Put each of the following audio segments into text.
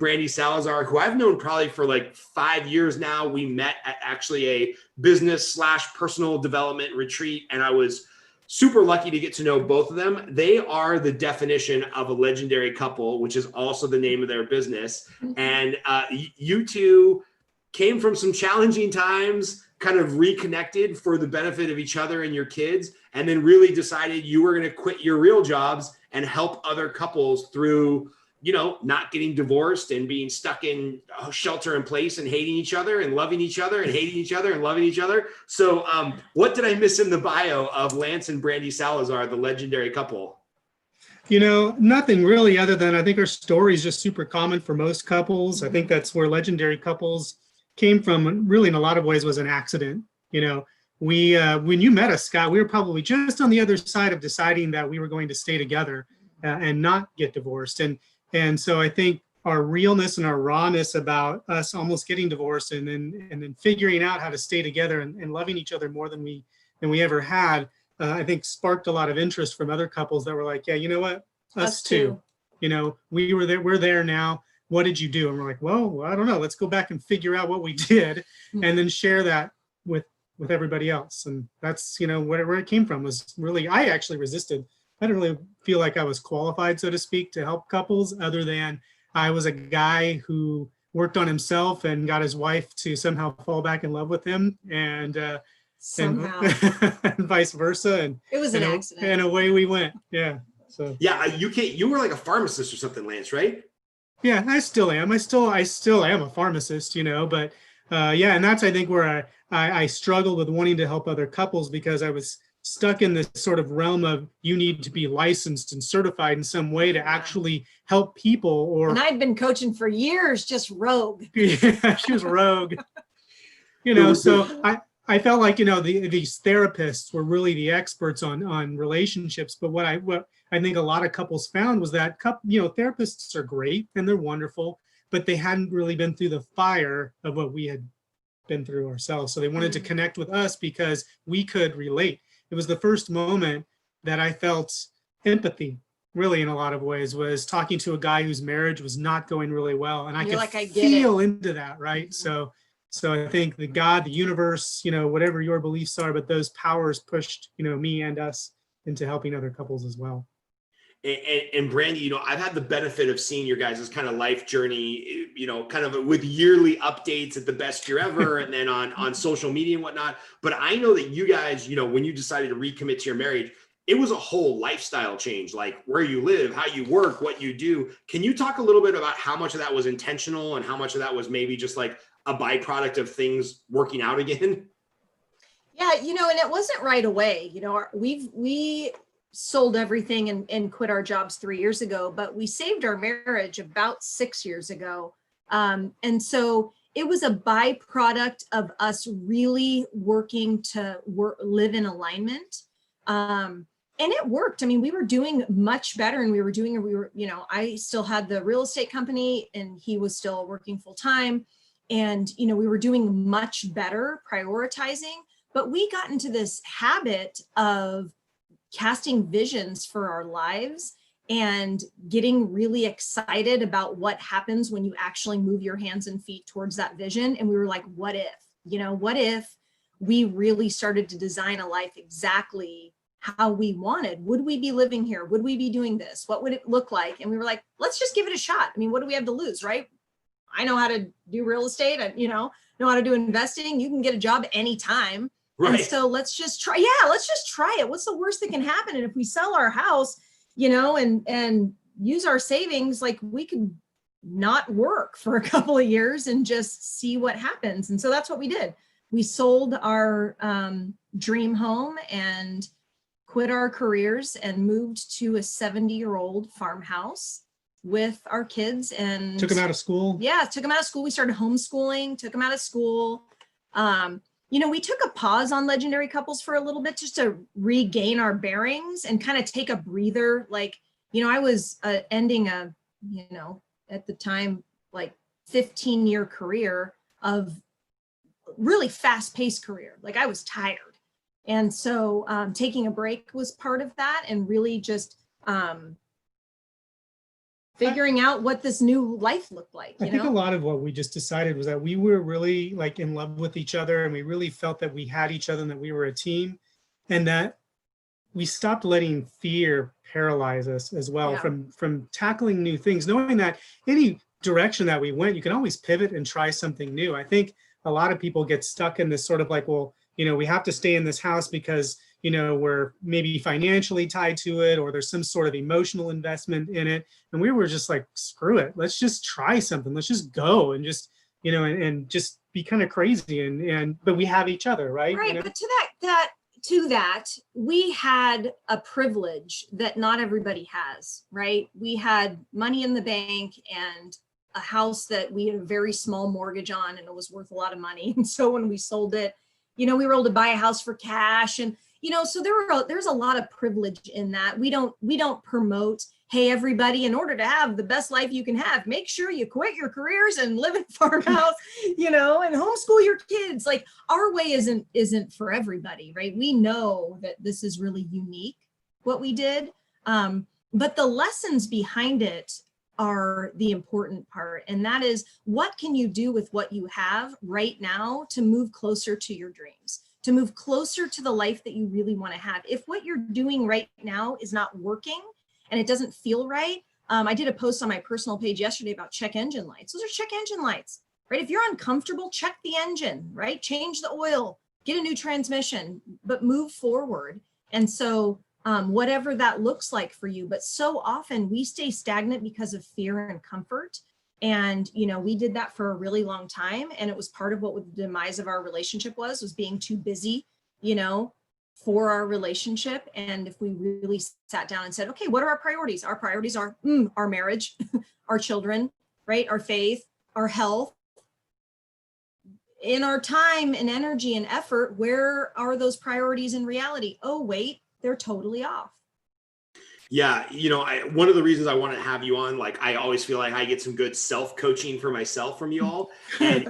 Brandy Salazar, who I've known probably for like 5 years now. We met at actually a business/personal development retreat, and I was super lucky to get to know both of them. They are the definition of a legendary couple, which is also the name of their business. And you two came from some challenging times, kind of reconnected for the benefit of each other and your kids, and then really decided you were going to quit your real jobs and help other couples through, you know, not getting divorced and being stuck in shelter in place and hating each other and loving each other and hating each other and loving each other. So what did I miss in the bio of Lance and Brandy Salazar, the legendary couple? You know, nothing really, other than I think our story is just super common for most couples. I think that's where legendary couples came from, really in a lot of ways was an accident. You know, we when you met us, Scott, we were probably just on the other side of deciding that we were going to stay together and not get divorced. And so I think our realness and our rawness about us almost getting divorced and then figuring out how to stay together and loving each other more than we ever had, I think sparked a lot of interest from other couples that were like, yeah, you know what, us too. You know, we're there now. What did you do? And we're like, well, I don't know. Let's go back and figure out what we did and then share that with everybody else. And that's, you know, where it came from was really, I actually resisted. I didn't really feel like I was qualified, so to speak, to help couples, other than I was a guy who worked on himself and got his wife to somehow fall back in love with him, and somehow and vice versa. And it was an accident. And away we went. Yeah. So yeah, you were like a pharmacist or something, Lance, right? Yeah, I still am. I still am a pharmacist, you know, but yeah, and that's I think where I struggled with wanting to help other couples, because I was stuck in this sort of realm of you need to be licensed and certified in some way to actually help people. Or and I'd been coaching for years, just rogue. Yeah, she was rogue. You know, so I felt like, you know, these therapists were really the experts on relationships. But what I think a lot of couples found was that you know, therapists are great and they're wonderful, but they hadn't really been through the fire of what we had been through ourselves. So they wanted to connect with us because we could relate. It was the first moment that I felt empathy, really, in a lot of ways, was talking to a guy whose marriage was not going really well. And I could like, I feel into that, right? So I think the God, the universe, you know, whatever your beliefs are, but those powers pushed, you know, me and us into helping other couples as well. And Brandy, you know, I've had the benefit of seeing your guys' kind of life journey, you know, kind of with yearly updates at the best year ever, and then on social media and whatnot. But I know that you guys, you know, when you decided to recommit to your marriage, it was a whole lifestyle change, like where you live, how you work, what you do. Can you talk a little bit about how much of that was intentional and how much of that was maybe just like a byproduct of things working out again? Yeah, you know, and it wasn't right away. You know, we sold everything and quit our jobs 3 years ago, but we saved our marriage about 6 years ago. And so it was a byproduct of us really working to live in alignment. And it worked. I mean, we were doing much better, and we were, you know, I still had the real estate company and he was still working full time. And, you know, we were doing much better prioritizing, but we got into this habit of casting visions for our lives and getting really excited about what happens when you actually move your hands and feet towards that vision. And we were like, what if, you know, what if we really started to design a life exactly how we wanted? Would we be living here? Would we be doing this? What would it look like? And we were like, let's just give it a shot. I mean, what do we have to lose, right? I know how to do real estate. I, you know how to do investing. You can get a job anytime. Right. And so let's just try. Yeah, let's just try it. What's the worst that can happen? And if we sell our house, you know, and use our savings, like we could not work for a couple of years and just see what happens. And so that's what we did. We sold our dream home and quit our careers and moved to a 70-year-old farmhouse with our kids and took them out of school. Yeah, took them out of school. We started homeschooling, took them out of school. You know, we took a pause on legendary couples for a little bit just to regain our bearings and kind of take a breather. Like, you know, I was ending a, you know, at the time, like 15-year career of really fast-paced career. Like I was tired. And so taking a break was part of that, and really just figuring out what this new life looked like. I think a lot of what we just decided was that we were really like in love with each other, and we really felt that we had each other and that we were a team, and that we stopped letting fear paralyze us as well from tackling new things, knowing that any direction that we went, you can always pivot and try something new. I think a lot of people get stuck in this sort of like, well, we have to stay in this house because, we're maybe financially tied to it, or there's some sort of emotional investment in it. And we were just like, screw it. Let's just try something. Let's just go and just, and just be kind of crazy. But we have each other, right? Right. But to that, we had a privilege that not everybody has, right? We had money in the bank and a house that we had a very small mortgage on, and it was worth a lot of money. And so when we sold it, we were able to buy a house for cash, and so there's a lot of privilege in that. We don't promote, hey, everybody, in order to have the best life you can have, make sure you quit your careers and live in a farmhouse, and homeschool your kids. Like, our way isn't for everybody, right? We know that this is really unique, what we did. But the lessons behind it are the important part. And that is, what can you do with what you have right now to move closer to your dreams, to move closer to the life that you really want to have? If what you're doing right now is not working and it doesn't feel right, I did a post on my personal page yesterday about check engine lights. Those are check engine lights, right? If you're uncomfortable, check the engine, right? Change the oil, get a new transmission, but move forward. And so whatever that looks like for you. But so often we stay stagnant because of fear and comfort. And, we did that for a really long time. And it was part of what the demise of our relationship was being too busy, for our relationship. And if we really sat down and said, okay, what are our priorities? Our priorities are our marriage, our children, right? Our faith, our health. In our time and energy and effort, where are those priorities in reality? Oh, wait, they're totally off. Yeah, one of the reasons I want to have you on, like, I always feel like I get some good self-coaching for myself from you all. And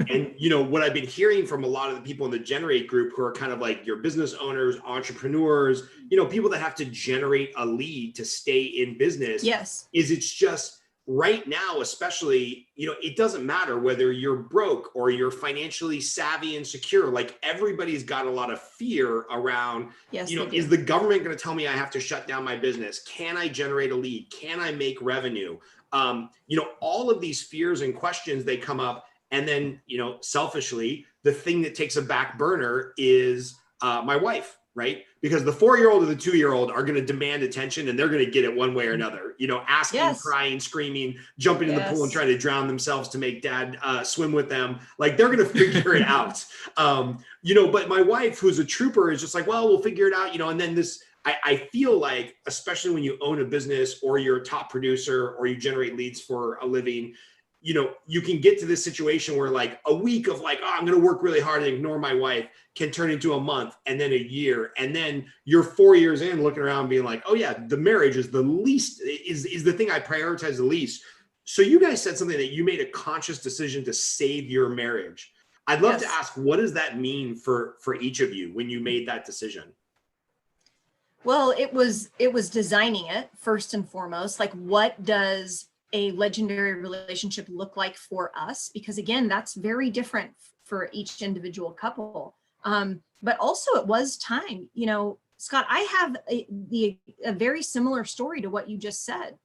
what I've been hearing from a lot of the people in the Generate group, who are kind of like your business owners, entrepreneurs, people that have to generate a lead to stay in business. Yes. Is it's just right now, especially, it doesn't matter whether you're broke or you're financially savvy and secure. Like, everybody's got a lot of fear around, yes, is the government going to tell me I have to shut down my business? Can I generate a lead? Can I make revenue? All of these fears and questions, they come up. And then, selfishly, the thing that takes a back burner is my wife, right? Because the 4-year-old and the 2-year-old are going to demand attention, and they're going to get it one way or another, asking, yes. crying, screaming, jumping in the Yes. pool and trying to drown themselves to make dad swim with them. Like, they're going to figure it out. But my wife, who's a trooper, is just like, well, we'll figure it out, and then I feel like, especially when you own a business or you're a top producer or you generate leads for a living, you can get to this situation where, like, a week of like, oh, I'm going to work really hard and ignore my wife can turn into a month, and then a year. And then you're 4 years in looking around being like, oh yeah, the marriage is the least, is the thing I prioritize the least. So you guys said something that you made a conscious decision to save your marriage. I'd love Yes. to ask, what does that mean for each of you when you made that decision? Well, it was designing it first and foremost. Like, what does a legendary relationship look like for us? Because again, that's very different for each individual couple. But also, it was time. Scott, I have a very similar story to what you just said.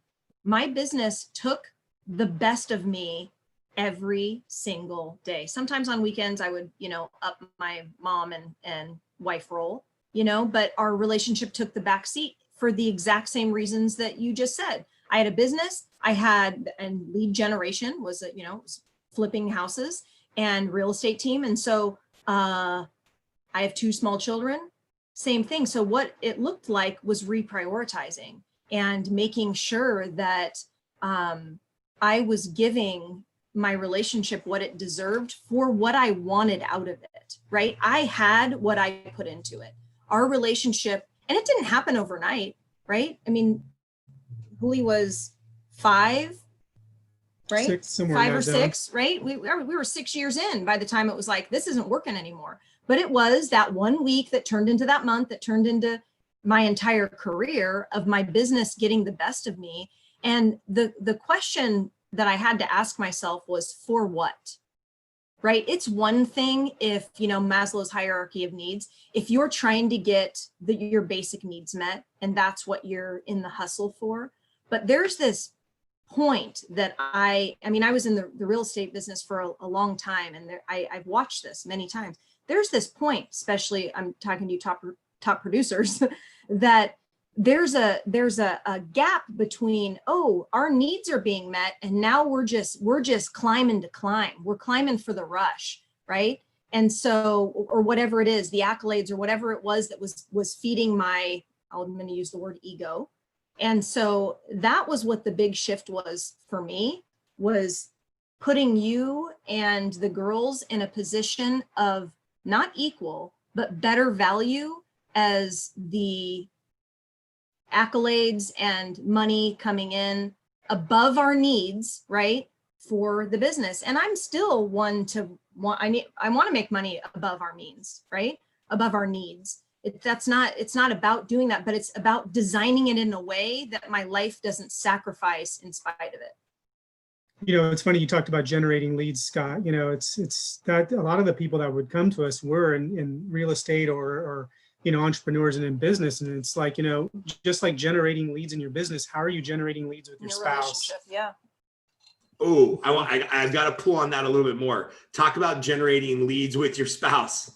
My business took the best of me every single day. Sometimes on weekends, I would, up my mom and wife role, but our relationship took the back seat for the exact same reasons that you just said. I had a business, and lead generation was, flipping houses and real estate team. And so I have 2 small children, same thing. So what it looked like was reprioritizing and making sure that I was giving my relationship what it deserved for what I wanted out of it, right? I had what I put into it. Our relationship, and it didn't happen overnight, right? I mean, Huli was 5, right? 6, 5 or 6, right? We were 6 years in by the time it was like, this isn't working anymore. But it was that 1 week that turned into that month, that turned into my entire career of my business getting the best of me. And the question that I had to ask myself was, for what? Right? It's one thing if, Maslow's hierarchy of needs, if you're trying to get your basic needs met, and that's what you're in the hustle for. But there's this point that I was in the real estate business for a long time, and I've watched this many times. There's this point, especially I'm talking to you top producers, that there's a gap between, oh, our needs are being met, and now we're just climbing to climb. We're climbing for the rush, right? And so, or whatever it is, the accolades or whatever it was that was feeding I'm going to use the word ego. And so that was what the big shift was for me, was putting you and the girls in a position of not equal, but better value as the accolades and money coming in above our needs, right, for the business. And I'm still I want to make money above our means, right, above our needs. It's not about doing that, but it's about designing it in a way that my life doesn't sacrifice in spite of it. It's funny you talked about generating leads, Scott. It's that a lot of the people that would come to us were in real estate or entrepreneurs and in business. And it's like, just like generating leads in your business, how are you generating leads with your spouse? Yeah. Oh, I've got to pull on that a little bit more. Talk about generating leads with your spouse.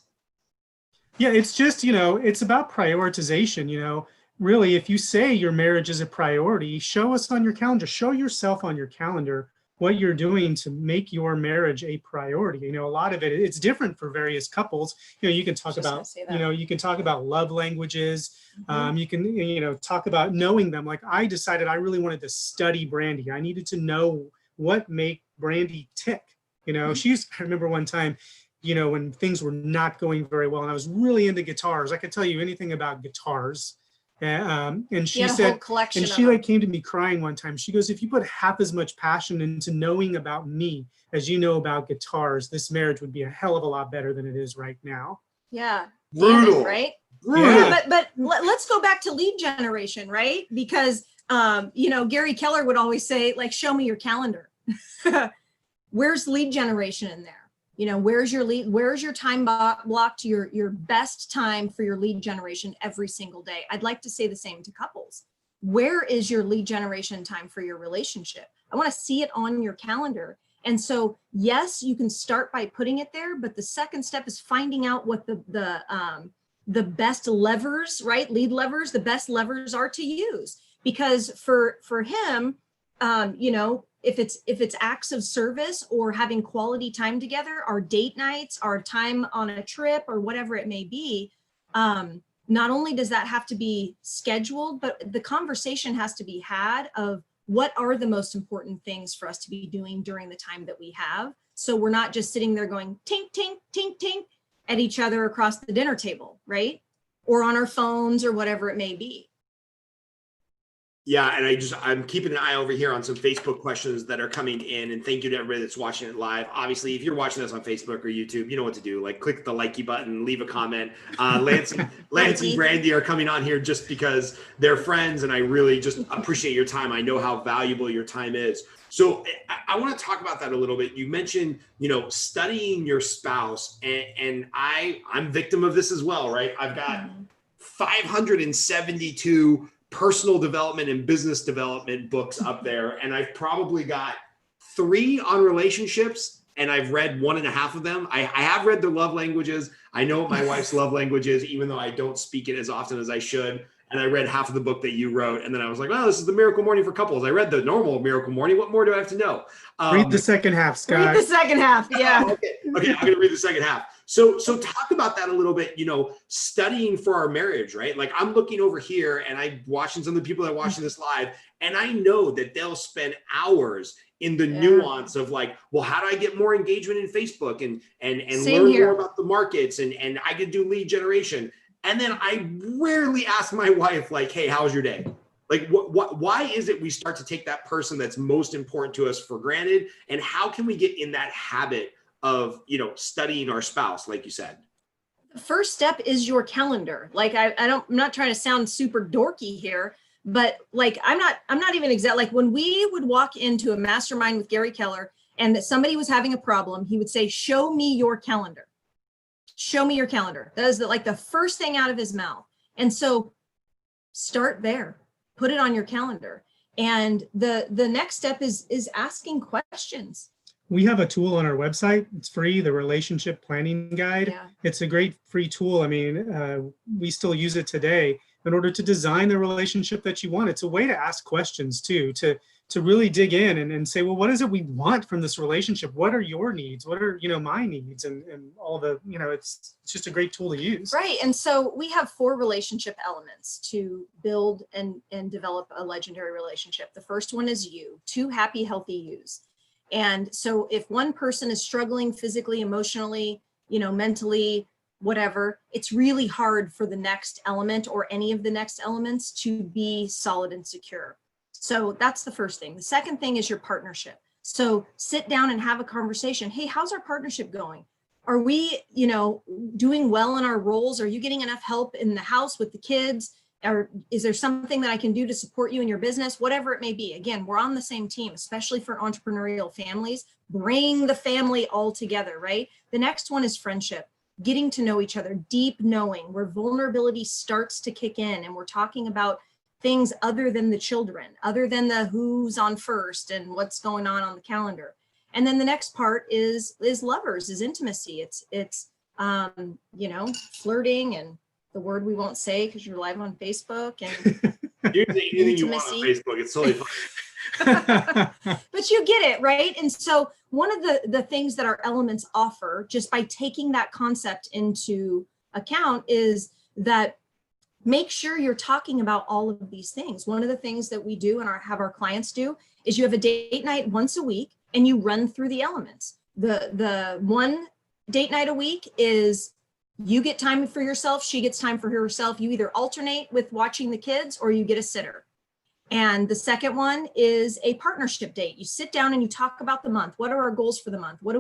Yeah, it's just, it's about prioritization. Really, if you say your marriage is a priority, show us on your calendar, show yourself on your calendar what you're doing to make your marriage a priority. A lot of it's different for various couples. You can talk about, you can talk about love languages. Mm-hmm. You can, talk about knowing them. Like I decided I really wanted to study Brandy. I needed to know what made Brandy tick. I remember one time, when things were not going very well and I was really into guitars. I could tell you anything about guitars. And she said, and she came to me crying one time. She goes, if you put half as much passion into knowing about me as you know about guitars, this marriage would be a hell of a lot better than it is right now. Yeah. Brutal. Right? Yeah. But let's go back to lead generation, right? Because, Gary Keller would always say, like, show me your calendar. Where's lead generation in there? Where's your lead? Where's your time blocked, your best time for your lead generation every single day? I'd like to say the same to couples. Where is your lead generation time for your relationship? I want to see it on your calendar. And so, yes, you can start by putting it there, but the second step is finding out what the best levers, right? Lead levers, the best levers are to use. Because for him, if it's acts of service or having quality time together, our date nights, our time on a trip or whatever it may be, not only does that have to be scheduled, but the conversation has to be had of what are the most important things for us to be doing during the time that we have. So we're not just sitting there going tink, tink, tink, tink at each other across the dinner table, right? Or on our phones or whatever it may be. Yeah, and I'm keeping an eye over here on some Facebook questions that are coming in, and thank you to everybody that's watching it live. Obviously, if you're watching us on Facebook or YouTube, you know what to do. Like, click the likey button, leave a comment. Lance and Brandy are coming on here just because they're friends, and I really just appreciate your time. I know how valuable your time is. So I want to talk about that a little bit. You mentioned, studying your spouse, and I'm victim of this as well, right? I've got 572 personal development and business development books up there. And I've probably got 3 on relationships, and I've read 1.5 of them. I have read the love languages. I know what my wife's love language is, even though I don't speak it as often as I should. And I read half of the book that you wrote. And then I was like, well, this is the Miracle Morning for Couples. I read the normal Miracle Morning. What more do I have to know? Read the second half, Scott. Read the second half. Yeah. Okay, I'm going to read the second half. So talk about that a little bit, studying for our marriage, right? Like, I'm looking over here and I'm watching some of the people that are watching this live, and I know that they'll spend hours in the nuance of like, well, how do I get more engagement in Facebook and learn more about the markets and I could do lead generation. And then I rarely ask my wife, like, hey, how's your day? Like, why is it we start to take that person that's most important to us for granted? And how can we get in that habit of, studying our spouse, like you said? The first step is your calendar. Like, I'm not trying to sound super dorky here, but like, I'm not even exact. Like when we would walk into a mastermind with Gary Keller and that somebody was having a problem, he would say, show me your calendar. Show me your calendar. That is like the first thing out of his mouth. And so start there, put it on your calendar. And the next step is asking questions. We have a tool on our website. It's free, the Relationship Planning Guide. Yeah. It's a great free tool. I mean, we still use it today in order to design the relationship that you want. It's a way to ask questions too, to really dig in and say, well, what is it we want from this relationship? What are your needs? What are, my needs? And all the, it's just a great tool to use. Right. And so we have 4 relationship elements to build and develop a legendary relationship. The first one is you, 2 happy, healthy yous. And so if one person is struggling physically, emotionally, mentally, whatever, it's really hard for the next element or any of the next elements to be solid and secure. So that's the first thing. The second thing is your partnership. So sit down and have a conversation. Hey, how's our partnership going? Are we, doing well in our roles? Are you getting enough help in the house with the kids? Or is there something that I can do to support you in your business? Whatever it may be. Again, we're on the same team, especially for entrepreneurial families. Bring the family all together, right? The next one is friendship, getting to know each other, deep knowing, where vulnerability starts to kick in. And we're talking about things other than the children, other than the who's on first and what's going on the calendar. And then the next part is lovers, is intimacy. It's flirting and the word we won't say because you're live on Facebook, and you can say anything you want on Facebook. It's totally fine. But you get it, right? And so one of the things that our elements offer, just by taking that concept into account, is that make sure you're talking about all of these things. One of the things that we do and have our clients do is you have a date night once a week and you run through the elements. The one date night a week is you get time for yourself, she gets time for herself. You either alternate with watching the kids or you get a sitter. And the second one is a partnership date. You sit down and you talk about the month. What are our goals for the month? What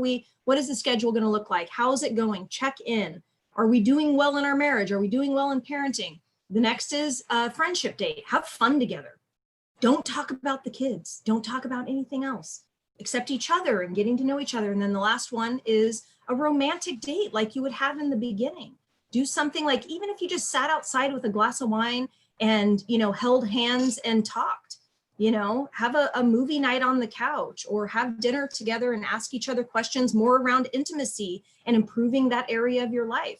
is the schedule going to look like? How is it going? Check in. Are we doing well in our marriage? Are we doing well in parenting? The next is a friendship date. Have fun together. Don't talk about the kids. Don't talk about anything else except each other and getting to know each other. And then the last one is a romantic date like you would have in the beginning. Do something like, even if you just sat outside with a glass of wine and, held hands and talked, have a movie night on the couch or have dinner together and ask each other questions more around intimacy and improving that area of your life.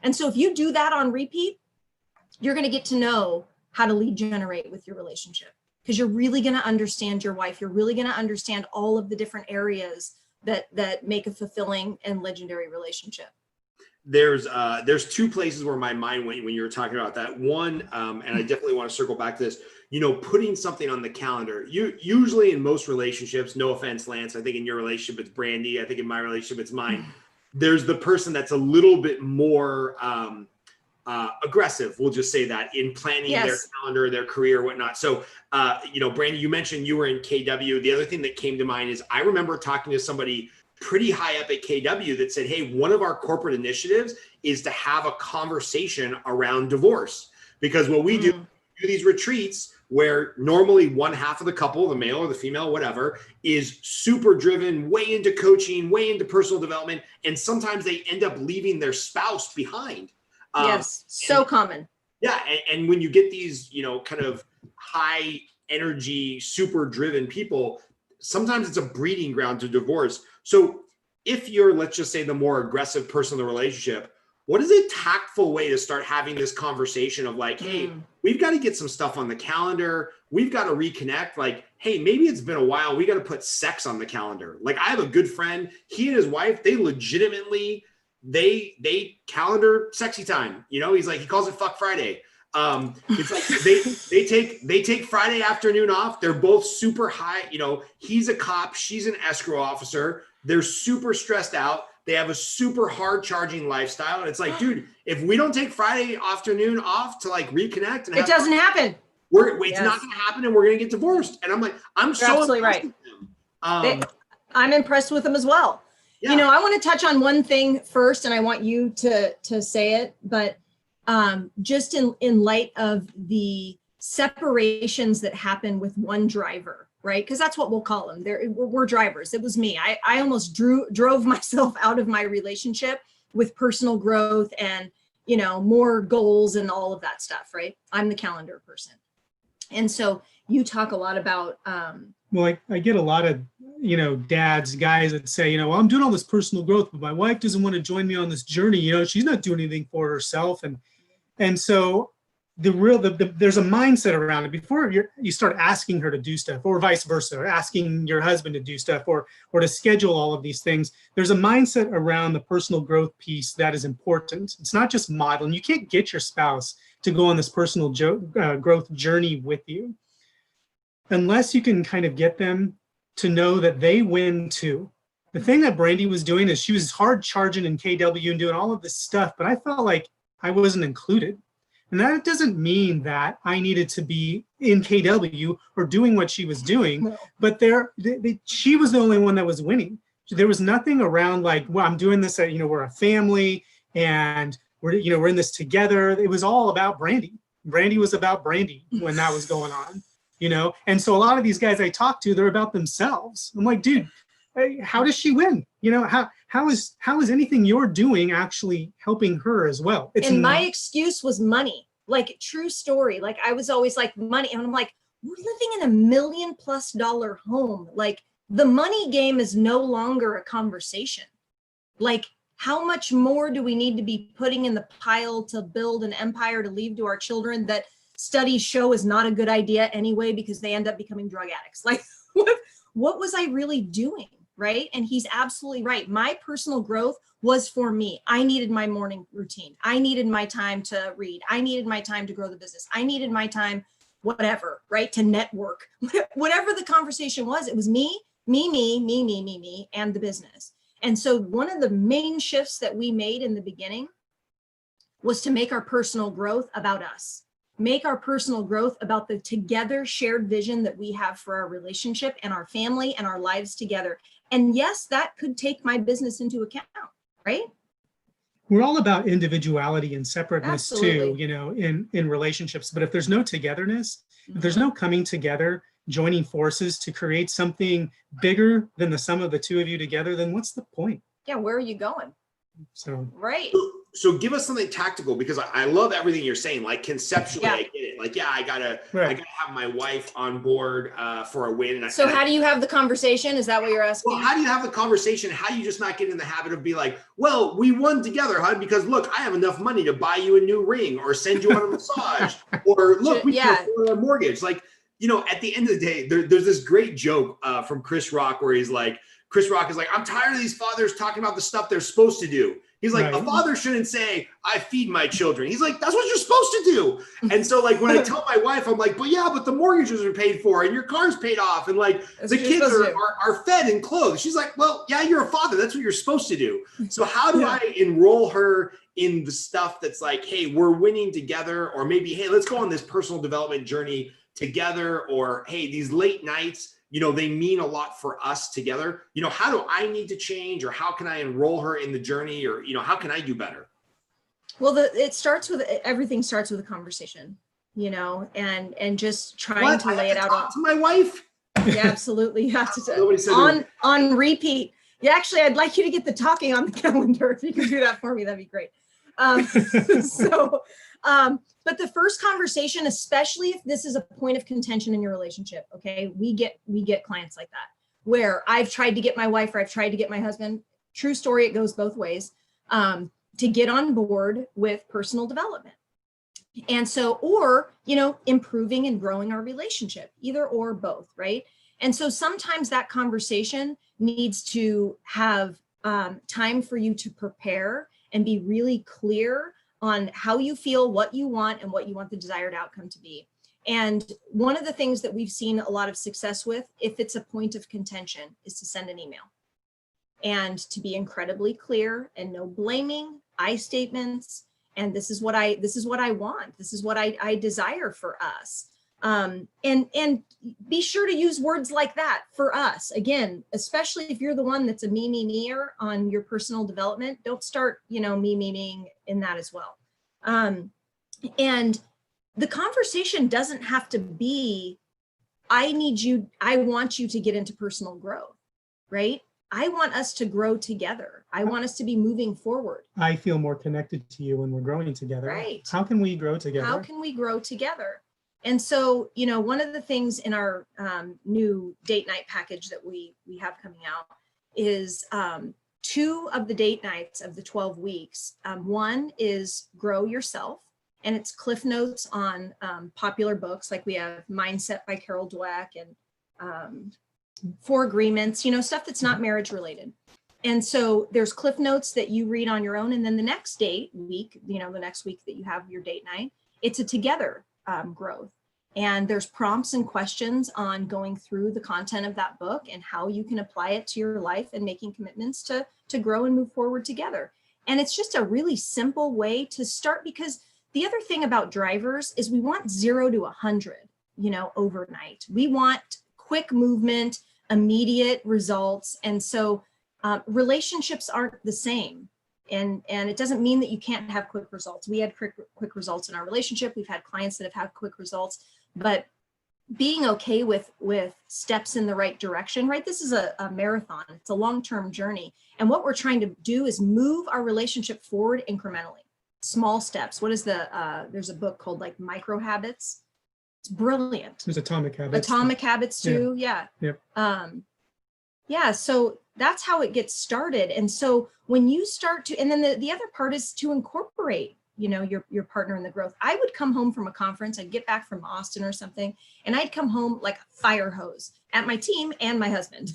And so if you do that on repeat, you're going to get to know how to lead generate with your relationship, because you're really going to understand your wife. You're really going to understand all of the different areas that make a fulfilling and legendary relationship. There's 2 places where my mind went when you were talking about that. One, and I definitely want to circle back to this, putting something on the calendar. You usually in most relationships, no offense, Lance, I think in your relationship, it's Brandy. I think in my relationship, it's mine. There's the person that's a little bit more aggressive, we'll just say that, in planning their calendar, their career, whatnot. So, Brandy, you mentioned you were in KW. The other thing that came to mind is I remember talking to somebody pretty high up at KW that said, hey, one of our corporate initiatives is to have a conversation around divorce. Because what we do these retreats where normally one half of the couple, the male or the female, whatever, is super driven, way into coaching, way into personal development. And sometimes they end up leaving their spouse behind. Yes, so common. Yeah. And when you get these, kind of high energy, super driven people, sometimes it's a breeding ground to divorce. So if you're, let's just say, the more aggressive person in the relationship, what is a tactful way to start having this conversation of like, hey, we've got to get some stuff on the calendar. We've got to reconnect. Like, hey, maybe it's been a while. We got to put sex on the calendar. Like, I have a good friend. He and his wife, they legitimately, they calendar sexy time. He's like, he calls it Fuck Friday. It's like they take Friday afternoon off. They're both super high. He's a cop. She's an escrow officer. They're super stressed out. They have a super hard charging lifestyle. And it's like, dude, if we don't take Friday afternoon off to like reconnect, and it doesn't happen. It's not going to happen, and we're going to get divorced. And I'm like, You're so absolutely right. With them. I'm impressed with them as well. Yeah. I want to touch on one thing first, and I want you to say it, but just in light of the separations that happen with one driver, right? Because that's what we'll call them. We're drivers. It was me. I almost drove myself out of my relationship with personal growth and, you know, more goals and all of that stuff, right? I'm the calendar person. And so you talk a lot about, well, I get a lot of, you know, dads, guys that say, you know, well, I'm doing all this personal growth, but my wife doesn't want to join me on this journey. You know, she's not doing anything for herself. And so there's a mindset around it before you start asking her to do stuff, or vice versa, or asking your husband to do stuff, or to schedule all of these things. There's a mindset around the personal growth piece that is important. It's not just modeling. You can't get your spouse to go on this personal growth journey with you unless you can kind of get them to know that they win too. The thing that Brandy was doing is she was hard charging in KW and doing all of this stuff, but I felt like I wasn't included. And that doesn't mean that I needed to be in KW or doing what she was doing, no. But she was the only one that was winning. There was nothing around like, well, I'm doing this, you know, we're a family and we're in this together. It was all about Brandy. Brandy was about Brandy when that was going on, you know? And so a lot of these guys I talk to, they're about themselves. I'm like, dude, how does she win? You know, how is anything you're doing actually helping her as well? And my excuse was money. Like, true story. Like, I was always like, money. And I'm like, we're living in $1 million+ home. Like, the money game is no longer a conversation. Like, how much more do we need to be putting in the pile to build an empire to leave to our children that studies show is not a good idea anyway, because they end up becoming drug addicts? Like, what was I really doing? Right? And he's absolutely right. My personal growth was for me. I needed my morning routine. I needed my time to read. I needed my time to grow the business. I needed my time, whatever, right? To network. Whatever the conversation was, it was me, and the business. And so one of the main shifts that we made in the beginning was to make our personal growth about us. Make our personal growth about the together shared vision that we have for our relationship and our family and our lives together. And yes, that could take my business into account, right? We're all about individuality and separateness Absolutely. too, you know, in relationships. But if there's no togetherness, if there's no coming together, joining forces to create something bigger than the sum of the two of you together, then what's the point? Yeah, where are you going? So right. So give us something tactical, because I love everything you're saying. Like, conceptually, I get it. Like, yeah, I gotta have my wife on board for a win. So how do you have the conversation? Is that what you're asking? Well, how do you have the conversation? How do you just not get in the habit of be like, well, we won together, huh? Because look, I have enough money to buy you a new ring or send you on a massage, or look, we can afford a mortgage. Like, you know, at the end of the day, there's this great joke from Chris Rock where Chris Rock is like, I'm tired of these fathers talking about the stuff they're supposed to do. He's like, a father shouldn't say, I feed my children. He's like, that's what you're supposed to do. And so, like, when I tell my wife, I'm like, but the mortgages are paid for and your car's paid off and like the kids are fed and clothed. She's like, well, yeah, you're a father. That's what you're supposed to do. So how do I enroll her in the stuff that's like, hey, we're winning together, or maybe, hey, let's go on this personal development journey together, or hey, these late nights, you know, they mean a lot for us together. You know, how do I need to change, or how can I enroll her in the journey, or, you know, how can I do better? Well, everything starts with a conversation, you know, and just trying to lay it out to my wife. Yeah, absolutely. You have to on repeat. Yeah, actually, I'd like you to get the talking on the calendar. If you can do that for me, that'd be great. But the first conversation, especially if this is a point of contention in your relationship, okay, we get clients like that, where I've tried to get my wife or I've tried to get my husband, true story, it goes both ways, to get on board with personal development. And so, or, you know, improving and growing our relationship, either or both, right? And so sometimes that conversation needs to have time for you to prepare and be really clear on how you feel, what you want, and what you want the desired outcome to be. And one of the things that we've seen a lot of success with, if it's a point of contention, is to send an email and to be incredibly clear and no blaming, I statements. And this is what I want. This is what I desire for us. And be sure to use words like that for us. Again, especially if you're the one that's a me-er on your personal development, don't start, you know, me-ing in that as well. And the conversation doesn't have to be, I want you to get into personal growth, right? I want us to grow together. I want us to be moving forward. I feel more connected to you when we're growing together. Right. How can we grow together? How can we grow together? And so, you know, one of the things in our new date night package that we have coming out is 2 of the date nights of the 12 weeks. One is Grow Yourself, and it's cliff notes on popular books. Like we have Mindset by Carol Dweck and 4 Agreements, you know, stuff that's not marriage related. And so there's cliff notes that you read on your own. And then the next week, you know, the next week that you have your date night, it's a together growth. And there's prompts and questions on going through the content of that book and how you can apply it to your life and making commitments to grow and move forward together. And it's just a really simple way to start, because the other thing about drivers is we want 0 to 100, you know, overnight. We want quick movement, immediate results. And so relationships aren't the same. And it doesn't mean that you can't have quick results. We had quick results in our relationship. We've had clients that have had quick results, but being okay with steps in the right direction, right? This is a marathon. It's a long-term journey. And what we're trying to do is move our relationship forward incrementally. Small steps. What is there's a book called like Micro Habits. It's brilliant. There's Atomic Habits. Atomic Habits too. Yeah. Yeah. So that's how it gets started. And so when you start to, and then the other part is to incorporate, you know, your partner in the growth. I would come home from a conference. I'd get back from Austin or something, and I'd come home like a fire hose at my team and my husband,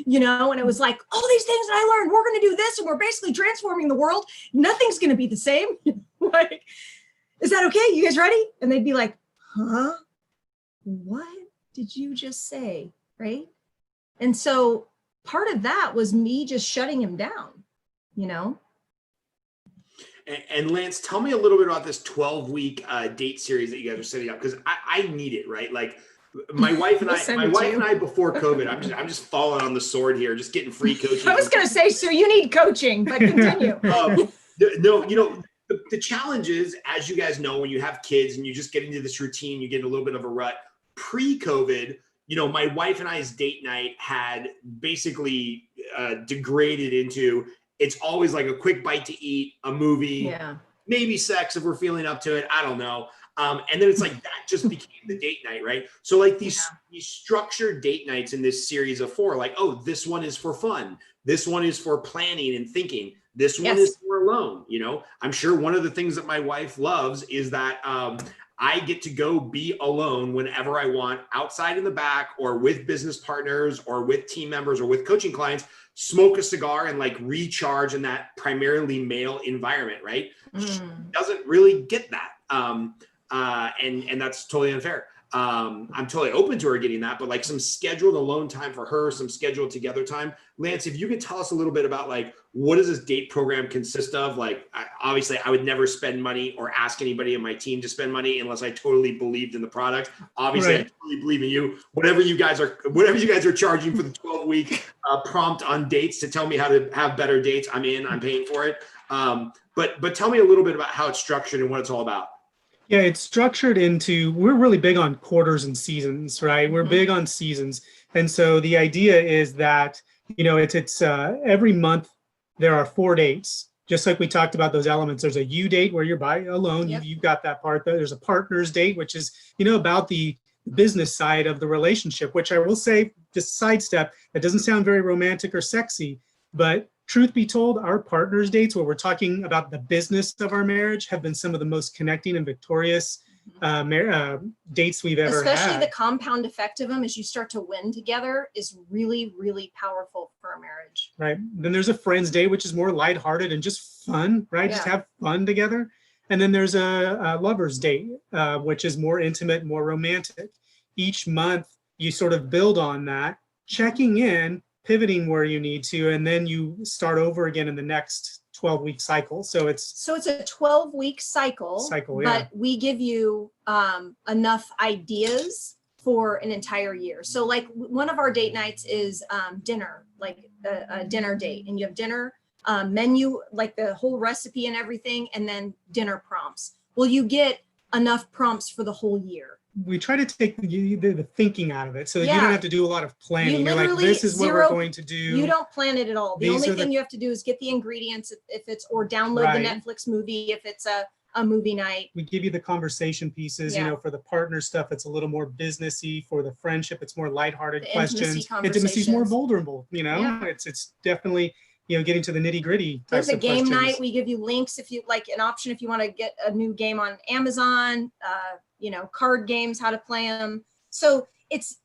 you know, and it was like, all these things that I learned, we're going to do this, and we're basically transforming the world. Nothing's going to be the same. Like, is that okay? You guys ready? And they'd be like, huh? What did you just say? Right. And so part of that was me just shutting him down, you know? And Lance, tell me a little bit about this 12-week date series that you guys are setting up, because I need it, right? Like my wife and I before COVID, I'm just falling on the sword here, just getting free coaching. I was going to say, Sue, you need coaching, but continue. No, you know, the challenge is, as you guys know, when you have kids and you just get into this routine, you get in a little bit of a rut. Pre-COVID, you know, my wife and I's date night had basically degraded into, it's always like a quick bite to eat, a movie, maybe sex if we're feeling up to it. I don't know. And then it's like that just became the date night, right? So like these structured date nights in this series of 4, like, oh, this one is for fun. This one is for planning and thinking. This one is for alone. You know, I'm sure one of the things that my wife loves is that I get to go be alone whenever I want, outside in the back, or with business partners, or with team members, or with coaching clients, smoke a cigar and like recharge in that primarily male environment, right? She doesn't really get that. And that's totally unfair. I'm totally open to her getting that, but like some scheduled alone time for her, some scheduled together time. Lance, if you could tell us a little bit about like, what does this date program consist of? Like, obviously I would never spend money or ask anybody in my team to spend money unless I totally believed in the product. Obviously, I totally believe in you. Whatever you guys are charging for the 12-week prompt on dates to tell me how to have better dates, I'm in, I'm paying for it. But tell me a little bit about how it's structured and what it's all about. Yeah, it's structured into, we're really big on quarters and seasons, right? We're big on seasons. And so the idea is that, you know, it's every month there are 4 dates, just like we talked about those elements. There's a you date where you're by alone. You've got that part. There's a partner's date, which is, you know, about the business side of the relationship, which I will say, just sidestep, that doesn't sound very romantic or sexy, but truth be told, our partners' dates, where we're talking about the business of our marriage, have been some of the most connecting and victorious dates we've ever had. Especially the compound effect of them as you start to win together is really, really powerful for a marriage. Right. Then there's a friend's date, which is more lighthearted and just fun, right? Just have fun together. And then there's a lover's date, which is more intimate, more romantic. Each month, you sort of build on that, checking in, pivoting where you need to, and then you start over again in the next 12-week cycle. So it's a 12-week cycle, but we give you enough ideas for an entire year. So like one of our date nights is dinner, like a dinner date, and you have dinner menu, like the whole recipe and everything, and then dinner prompts. Well, you get enough prompts for the whole year. We try to take the thinking out of it so that you don't have to do a lot of planning. You're like, this is what we're going to do. You don't plan it at all. The only thing you have to do is get the ingredients if it's, or download the Netflix movie if it's a movie night. We give you the conversation pieces, you know, for the partner stuff, it's a little more businessy. For the friendship, it's more lighthearted questions. Intimacy is more vulnerable, you know, it's definitely, you know, getting to the nitty gritty. There's a game night. We give you links if you like, an option if you want to get a new game on Amazon, you know, card games, how to play them. So it's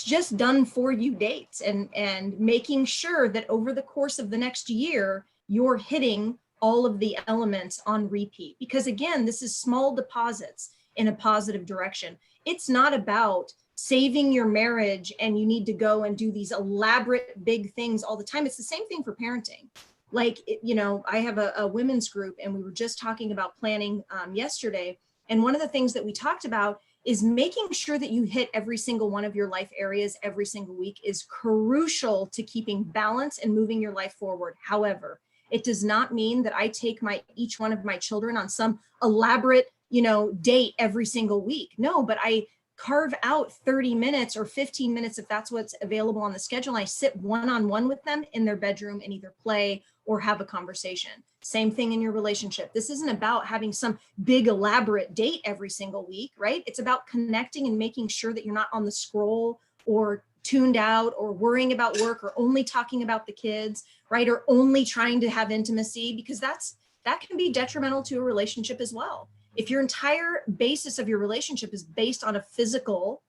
just done for you dates and making sure that over the course of the next year, you're hitting all of the elements on repeat. Because again, this is small deposits in a positive direction. It's not about saving your marriage and you need to go and do these elaborate big things all the time. It's the same thing for parenting. Like, you know, I have a women's group and we were just talking about planning yesterday. And one of the things that we talked about is making sure that you hit every single one of your life areas every single week is crucial to keeping balance and moving your life forward. However, it does not mean that I take each one of my children on some elaborate, you know, date every single week. No, but I carve out 30 minutes or 15 minutes if that's what's available on the schedule. I sit one-on-one with them in their bedroom and either play or have a conversation. Same thing in your relationship. This isn't about having some big elaborate date every single week, right? It's about connecting and making sure that you're not on the scroll or tuned out or worrying about work or only talking about the kids, right? Or only trying to have intimacy, because that can be detrimental to a relationship as well. If your entire basis of your relationship is based on a physical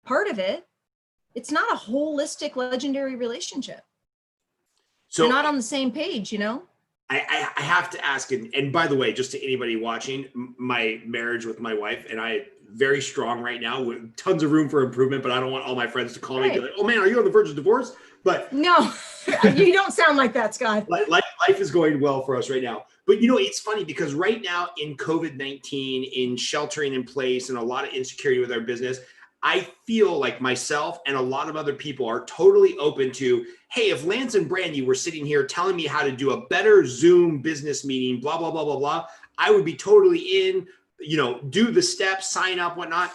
part of it, it's not a holistic, legendary relationship. So you're not on the same page, you know? I have to ask, and by the way, just to anybody watching, my marriage with my wife and I, very strong right now with tons of room for improvement, but I don't want all my friends to call me and be like, oh man, are you on the verge of divorce? But no, you don't sound like that, Scott. Life is going well for us right now. But you know, it's funny because right now in COVID-19, in sheltering in place and a lot of insecurity with our business, I feel like myself and a lot of other people are totally open to, hey, if Lance and Brandy were sitting here telling me how to do a better Zoom business meeting, blah, blah, blah, blah, blah, I would be totally in, you know, do the steps, sign up, whatnot.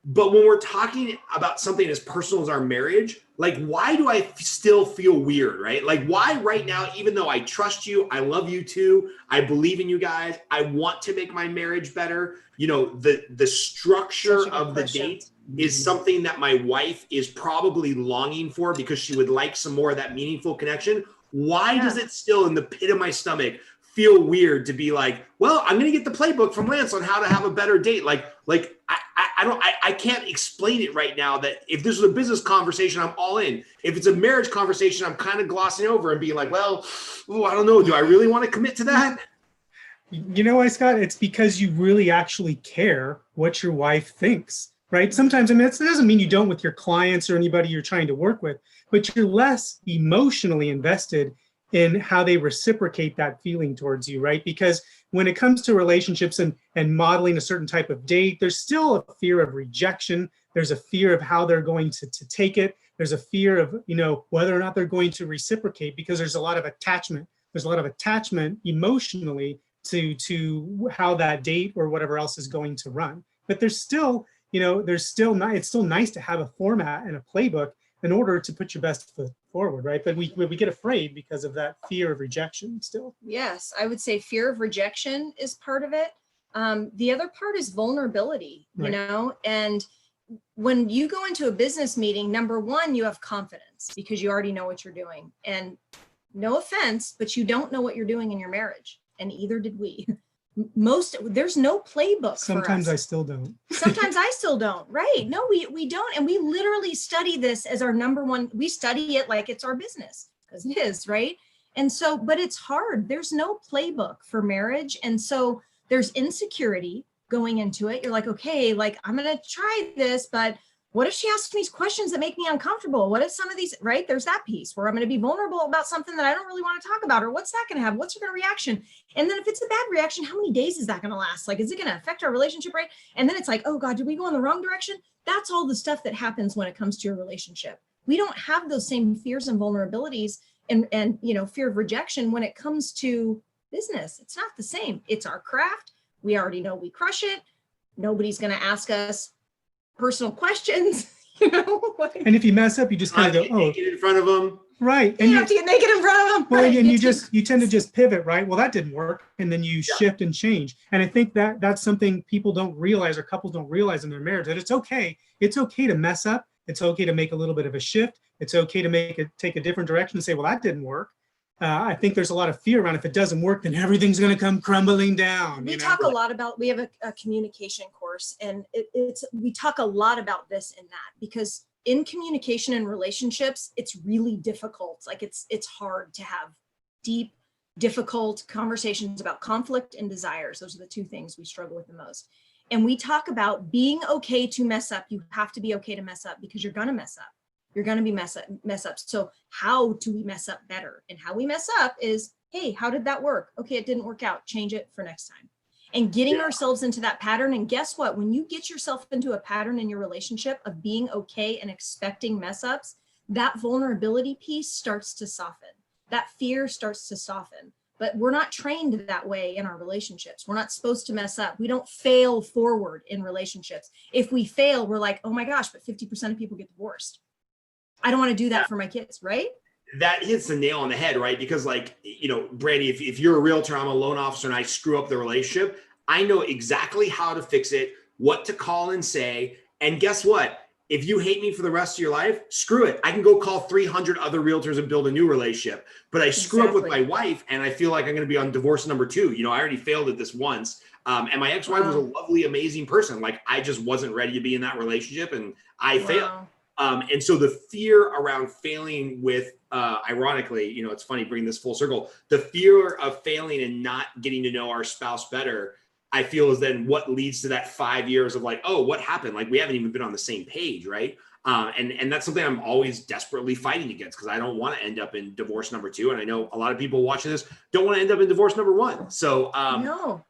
But when we're talking about something as personal as our marriage, like, why do I still feel weird, right? Like, why right now, even though I trust you, I love you too, I believe in you guys, I want to make my marriage better, you know, the structure of the date is something that my wife is probably longing for because she would like some more of that meaningful connection. Why does it still in the pit of my stomach feel weird to be like, well, I'm going to get the playbook from Lance on how to have a better date? I can't explain it right now that if this is a business conversation, I'm all in. If it's a marriage conversation, I'm kind of glossing over and being like, well, I don't know. Do I really want to commit to that? You know why, Scott? It's because you really actually care what your wife thinks, right? Sometimes, I mean, it doesn't mean you don't with your clients or anybody you're trying to work with, but you're less emotionally invested in how they reciprocate that feeling towards you, right? Because when it comes to relationships and modeling a certain type of date, there's still a fear of rejection. There's a fear of how they're going to take it. There's a fear of, you know, whether or not they're going to reciprocate, because there's a lot of attachment. There's a lot of attachment emotionally to how that date or whatever else is going to run. But there's still, you know, it's still nice to have a format and a playbook in order to put your best foot forward, right? But we get afraid because of that fear of rejection still. Yes, I would say fear of rejection is part of it. The other part is vulnerability, you know, and when you go into a business meeting, number one, you have confidence because you already know what you're doing. And no offense, but you don't know what you're doing in your marriage. And either did we. There's no playbook. Sometimes for us. I still don't. Sometimes I still don't. Right. No, we don't. And we literally study this as our number one. We study it like it's our business, because it is, right? And so, but it's hard. There's no playbook for marriage. And so there's insecurity going into it. You're like, okay, like I'm going to try this, but what if she asks me these questions that make me uncomfortable? What if some of these, right? There's that piece where I'm going to be vulnerable about something that I don't really want to talk about, or what's that going to have? What's her reaction? And then if it's a bad reaction, how many days is that going to last? Like, is it going to affect our relationship, right? And then it's like, oh God, did we go in the wrong direction? That's all the stuff that happens when it comes to your relationship. We don't have those same fears and vulnerabilities and you know, fear of rejection when it comes to business. It's not the same. It's our craft. We already know we crush it. Nobody's going to ask us personal questions, you know. And if you mess up, you just kind of go, oh, get in front of them. Right. And you have to get naked in front of them. Well, right? and you tend to just pivot, right? Well, that didn't work. And then you shift and change. And I think that that's something people don't realize, or couples don't realize in their marriage, that it's okay. It's okay to mess up. It's okay to make a little bit of a shift. It's okay to take a different direction and say, well, that didn't work. I think there's a lot of fear around, if it doesn't work, then everything's going to come crumbling down. We talk a lot about, we have a communication course, and we talk a lot about this and that, because in communication and relationships, it's really difficult. Like it's hard to have deep, difficult conversations about conflict and desires. Those are the two things we struggle with the most. And we talk about being okay to mess up. You have to be okay to mess up, because you're going to mess up. You're going to be mess up. So how do we mess up better? And how we mess up is, hey, how did that work? Okay, it didn't work out. Change it for next time. And getting ourselves into that pattern. And guess what? When you get yourself into a pattern in your relationship of being okay and expecting mess ups, that vulnerability piece starts to soften. That fear starts to soften. But we're not trained that way in our relationships. We're not supposed to mess up. We don't fail forward in relationships. If we fail, we're like, oh my gosh, but 50% of people get divorced. I don't want to do that for my kids, right? That hits the nail on the head, right? Because like, you know, Brandy, if you're a realtor, I'm a loan officer, and I screw up the relationship, I know exactly how to fix it, what to call and say. And guess what? If you hate me for the rest of your life, screw it. I can go call 300 other realtors and build a new relationship. But I screw up with my wife, and I feel like I'm going to be on divorce number 2. You know, I already failed at this once. And my ex-wife was a lovely, amazing person. Like, I just wasn't ready to be in that relationship, and I failed. And so the fear around failing with, ironically, you know, it's funny bringing this full circle, the fear of failing and not getting to know our spouse better, I feel, is then what leads to that 5 years of like, oh, what happened? Like, we haven't even been on the same page, right? And that's something I'm always desperately fighting against, because I don't want to end up in divorce number 2. And I know a lot of people watching this don't want to end up in divorce number 1. So no.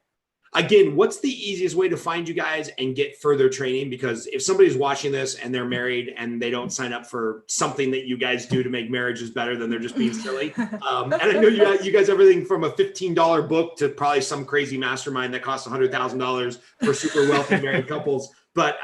Again, what's the easiest way to find you guys and get further training? Because if somebody's watching this and they're married and they don't sign up for something that you guys do to make marriages better, then they're just being silly. And I know you guys, everything from a $15 book to probably some crazy mastermind that costs $100,000 for super wealthy married couples. But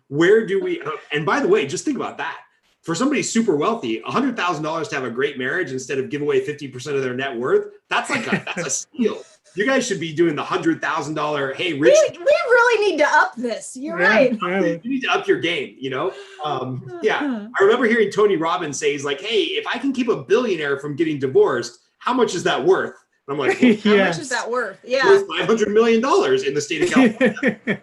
where do we, and by the way, just think about that. For somebody super wealthy, $100,000 to have a great marriage instead of give away 50% of their net worth, that's a steal. You guys should be doing the $100,000. Hey, Rich, we really need to up this. You're right. You need to up your game. You know, I remember hearing Tony Robbins say, he's like, "Hey, if I can keep a billionaire from getting divorced, how much is that worth?" And I'm like, well, how much is that worth? Yeah, worth $500 million in the state of California.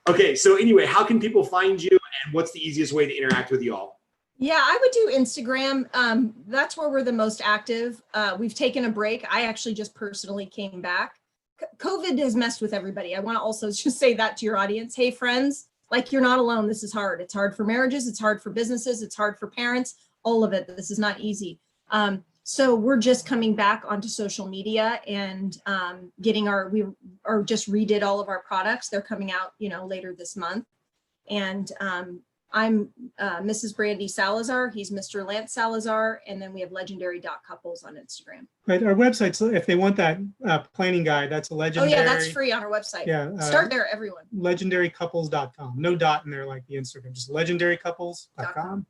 Okay, so anyway, how can people find you, and what's the easiest way to interact with you all? Yeah, I would do Instagram. That's where we're the most active. We've taken a break. I actually just personally came back. COVID has messed with everybody. I want to also just say that to your audience. Hey, friends, like, you're not alone. This is hard. It's hard for marriages. It's hard for businesses. It's hard for parents. All of it. This is not easy. So we're just coming back onto social media and we just redid all of our products. They're coming out, you know, later this month. And I'm Mrs. Brandy Salazar. He's Mr. Lance Salazar. And then we have legendary.couples on Instagram. Right. Our website, so if they want that planning guide, that's a legendary. Oh, yeah, that's free on our website. Yeah. Start there, everyone. Legendarycouples.com. No dot in there like the Instagram, just legendarycouples.com.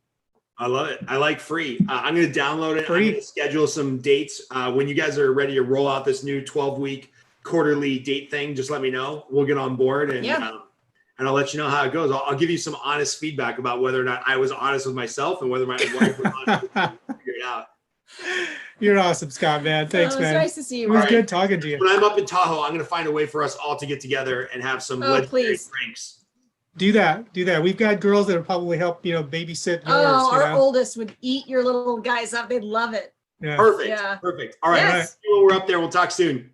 I love it. I like free. I'm going to download it. Free. I'm going to schedule some dates. When you guys are ready to roll out this new 12-week quarterly date thing, just let me know. We'll get on board, and I'll let you know how it goes. I'll give you some honest feedback about whether or not I was honest with myself and whether my wife was honest with me to figure it out. You're awesome, Scott, man. Thanks, man. It's nice to see you. It was good talking to you. When I'm up in Tahoe, I'm going to find a way for us all to get together and have some legendary drinks. Do that. We've got girls that will probably help, babysit yours. Oh, our oldest would eat your little guys up. They'd love it. Yeah. Perfect. All right. Yes. When we're up there, we'll talk soon.